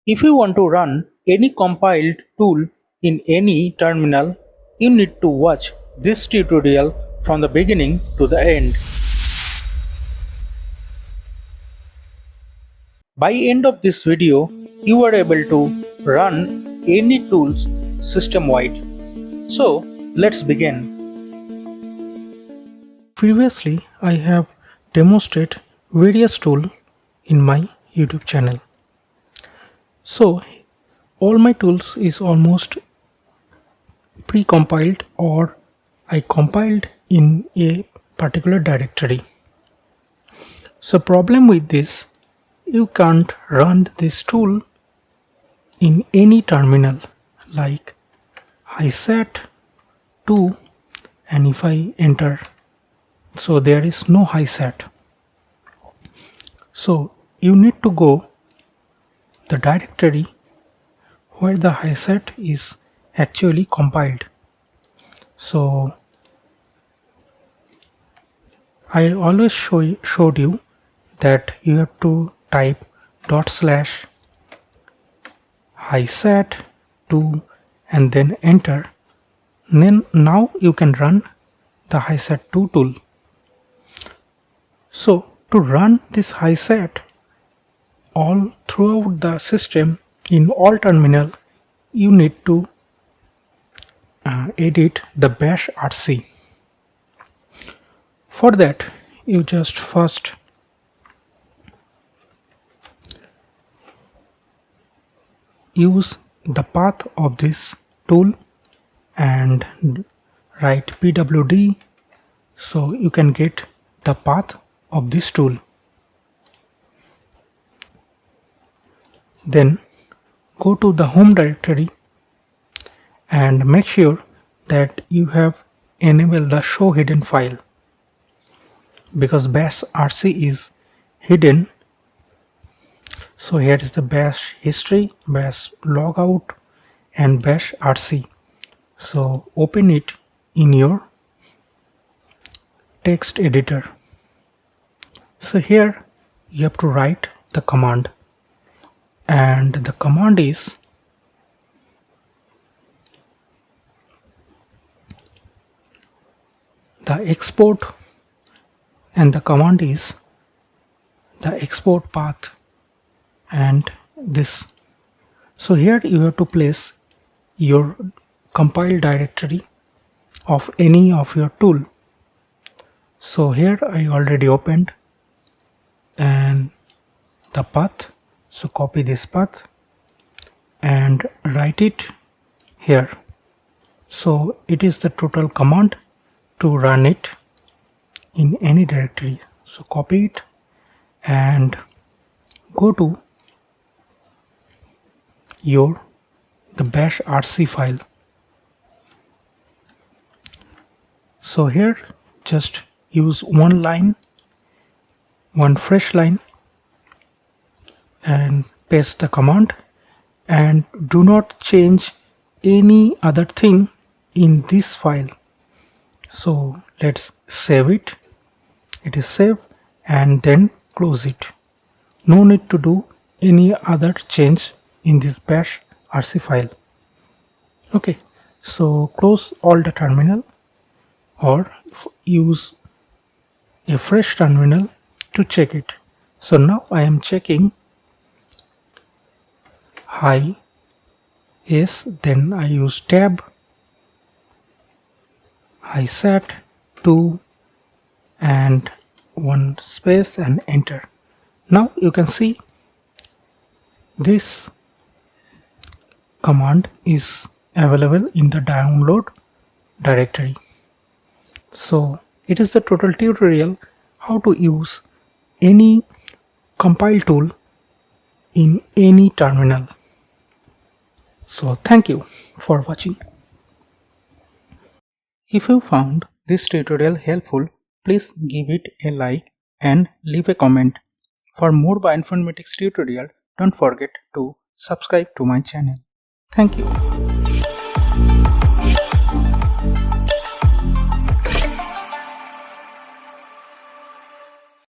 If you want to run any compiled tool in any terminal, you need to watch this tutorial from the beginning to the end. By end of this video, you are able to run any tools system-wide. So let's begin. Previously, I have demonstrated various tools in my YouTube channel. So all my tools is almost pre-compiled or I compiled in a particular directory. So problem with this, you can't run this tool in any terminal like I set 2 and if I enter, so there is no high set. So you need to go the directory where the high set is actually compiled. So I always showed you that you have to type /hiset2 and then enter. Then now you can run the hiset2 tool. So to run this hiset all throughout the system in all terminal, you need to edit the bash.rc. For that, you just first use the path of this tool and write pwd so you can get the path of this tool. Then go to the home directory and make sure that you have enabled the show hidden file, because bash.rc is hidden. So here is the bash history, bash logout and bash.rc. So open it in your text editor. So here you have to write the command, and the command is the export, and the command is the export path and this. So here you have to place your compiled directory of any of your tool. So here I already opened and the path, so copy this path and write it here. So it is the total command to run it in any directory. So copy it and go to the bash.rc file. So here just use one line, one fresh line, and paste the command, and do not change any other thing in this file. So let's save it. It is saved, and then close it. No need to do any other change in this bash.rc file. Okay, so close all the terminal or use a fresh terminal to check it. So now I am checking hi yes, then I use tab, hiset2 and one space and enter. Now you can see this command is available in the download directory. So it is the total tutorial how to use any compile tool in any terminal. So thank you for watching. If you found this tutorial helpful, please give it a like and leave a comment. For more bioinformatics tutorial, don't forget to subscribe to my channel. Thank you.